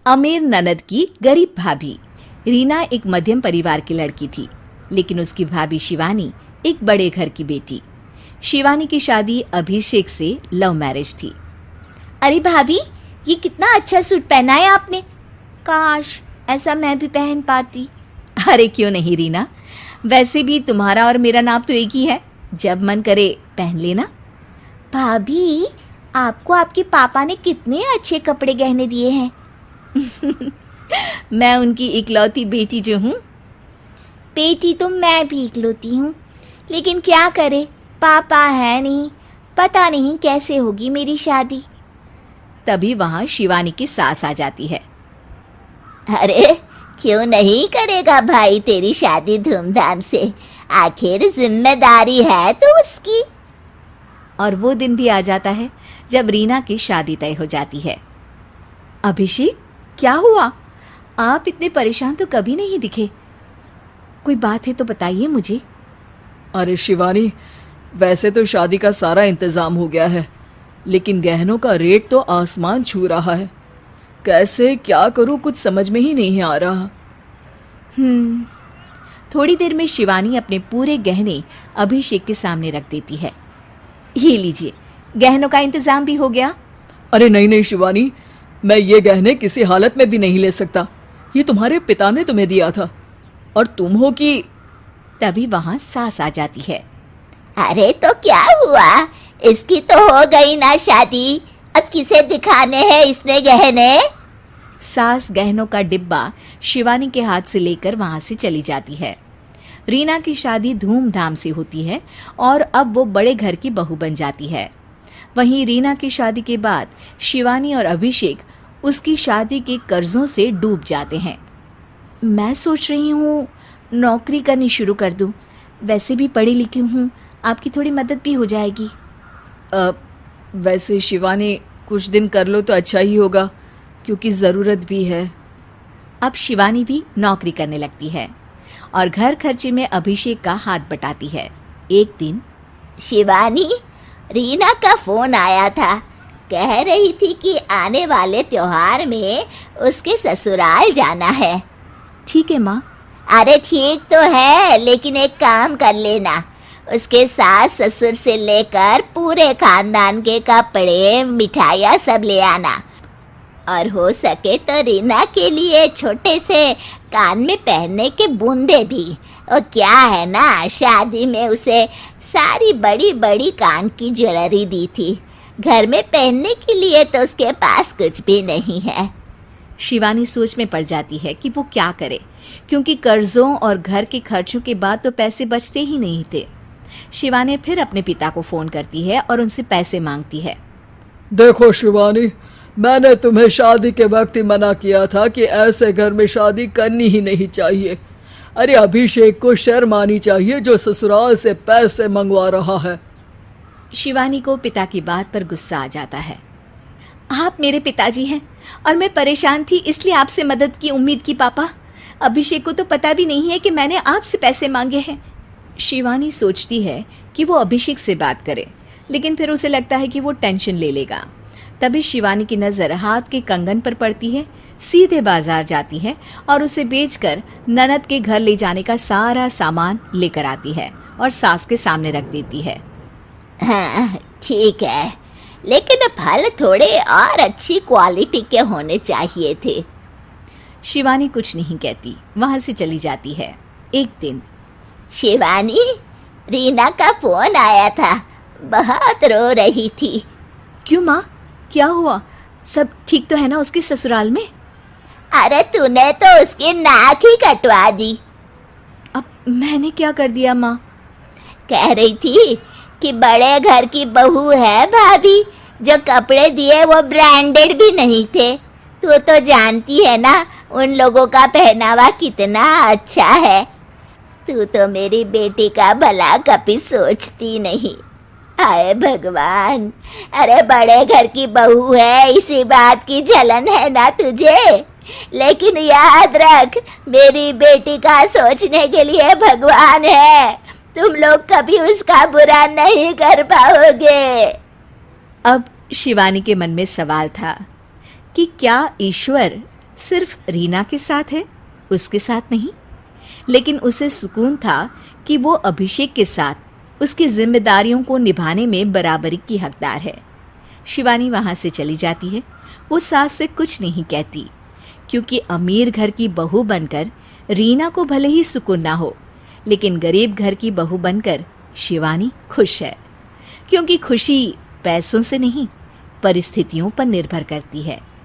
अमीर ननद की गरीब भाभी। रीना एक मध्यम परिवार की लड़की थी, लेकिन उसकी भाभी शिवानी एक बड़े घर की बेटी। शिवानी की शादी अभिषेक से लव मैरिज थी। अरे भाभी, ये कितना अच्छा सूट पहना है आपने। काश ऐसा मैं भी पहन पाती। अरे क्यों नहीं रीना, वैसे भी तुम्हारा और मेरा नाम तो एक ही है, जब मन करे पहन लेना। भाभी, आपको आपके पापा ने कितने अच्छे कपड़े गहने दिए हैं। मैं उनकी इकलौती बेटी जो हूँ। बेटी तो मैं भी इकलौती हूँ, लेकिन क्या करे, पापा है नहीं, पता नहीं कैसे होगी मेरी शादी। तभी वहाँ शिवानी की सास आ जाती है। अरे क्यों नहीं करेगा भाई तेरी शादी धूमधाम से, आखिर जिम्मेदारी है तो उसकी। और वो दिन भी आ जाता है जब रीना की शादी तय हो जाती है। अभिषेक, क्या हुआ? आप इतने परेशान तो कभी नहीं दिखे, कोई बात है तो बताइए मुझे। अरे शिवानी, वैसे तो शादी का सारा इंतजाम हो गया है, लेकिन गहनों का रेट तो आसमान छू रहा है। कैसे क्या करूं, कुछ समझ में ही नहीं आ रहा। थोड़ी देर में शिवानी अपने पूरे गहने अभिषेक के सामने रख देती है। ये लीजिए, गहनों का इंतजाम भी हो गया। अरे नहीं नहीं शिवानी, मैं ये गहने किसी हालत में भी नहीं ले सकता। ये तुम्हारे पिता ने तुम्हें दिया था, और तुम हो कि। तभी वहां सास आ जाती है। अरे तो क्या हुआ, इसकी तो हो गई ना शादी, अब किसे दिखाने हैं इसने गहने। सास गहनों का डिब्बा शिवानी के हाथ से लेकर वहां से चली जाती है। रीना की शादी धूमधाम से होती है और अब वो बड़े घर की बहू बन जाती है। वहीं रीना की शादी के बाद शिवानी और अभिषेक उसकी शादी के कर्जों से डूब जाते हैं। मैं सोच रही हूँ नौकरी करनी शुरू कर दूँ, वैसे भी पढ़ी लिखी हूँ, आपकी थोड़ी मदद भी हो जाएगी। वैसे शिवानी, कुछ दिन कर लो तो अच्छा ही होगा, क्योंकि ज़रूरत भी है। अब शिवानी भी नौकरी करने लगती है और घर खर्चे में अभिषेक का हाथ बटाती है। एक दिन शिवानी, रीना का फोन आया था, कह रही थी कि आने वाले त्योहार में उसके ससुराल जाना है। ठीक है माँ। अरे ठीक तो है, लेकिन एक काम कर लेना, उसके सास ससुर से लेकर पूरे खानदान के कपड़े मिठाइयाँ सब ले आना, और हो सके तो रीना के लिए छोटे से कान में पहनने के बूंदे भी। और क्या है ना, शादी में उसे सारी बड़ी बड़ी कान की ज्वेलरी दी थी, घर में पहनने के लिए तो उसके पास कुछ भी नहीं है। शिवानी सोच में पड़ जाती है कि वो क्या करे, क्योंकि कर्जों और घर के खर्चों के बाद तो पैसे बचते ही नहीं थे। शिवानी फिर अपने पिता को फोन करती है और उनसे पैसे मांगती है। देखो शिवानी, मैंने तुम्हें शादी के वक्त ही मना किया था कि ऐसे घर में शादी करनी ही नहीं चाहिए। अरे अभिषेक को शर्म आनी चाहिए जो ससुराल से पैसे मंगवा रहा है। शिवानी को पिता की बात पर गुस्सा आ जाता है। आप मेरे पिताजी हैं और मैं परेशान थी, इसलिए आपसे मदद की उम्मीद की पापा। अभिषेक को तो पता भी नहीं है कि मैंने आपसे पैसे मांगे हैं। शिवानी सोचती है कि वो अभिषेक से बात करे, लेकिन फिर उसे लगता है कि वो टेंशन ले लेगा। तभी शिवानी की नज़र हाथ के कंगन पर पड़ती है, सीधे बाजार जाती है और उसे बेचकर ननद के घर ले जाने का सारा सामान लेकर आती है और सास के सामने रख देती है। हाँ ठीक है, लेकिन फल थोड़े और अच्छी क्वालिटी के होने चाहिए थे। शिवानी कुछ नहीं कहती, वहां से चली जाती है। एक दिन शिवानी, रीना का फोन आया था, बहुत रो रही थी। क्यों माँ, क्या हुआ? सब ठीक तो है ना उसके ससुराल में? अरे तूने तो उसकी नाक ही कटवा दी। अब मैंने क्या कर दिया माँ? कह रही थी कि बड़े घर की बहू है भाभी, जो कपड़े दिए वो ब्रांडेड भी नहीं थे। तू तो जानती है ना उन लोगों का पहनावा कितना अच्छा है। तू तो मेरी बेटी का भला कभी सोचती नहीं। हाय भगवान, अरे बड़े घर की बहू है, इसी बात की जलन है ना तुझे, लेकिन याद रख मेरी बेटी का सोचने के लिए भगवान है, तुम लोग कभी उसका बुरा नहीं कर पाओगे। अब शिवानी के मन में सवाल था कि क्या ईश्वर सिर्फ रीना के साथ है, उसके साथ नहीं। लेकिन उसे सुकून था कि वो अभिषेक के साथ उसकी जिम्मेदारियों को निभाने में बराबरी की हकदार है। शिवानी वहां से चली जाती है। वो सास से कुछ नहीं कहती, क्योंकि अमीर घर की बहू बनकर रीना को भले ही सुकून ना हो, लेकिन गरीब घर की बहू बनकर शिवानी खुश है। क्योंकि खुशी पैसों से नहीं, परिस्थितियों पर निर्भर करती है।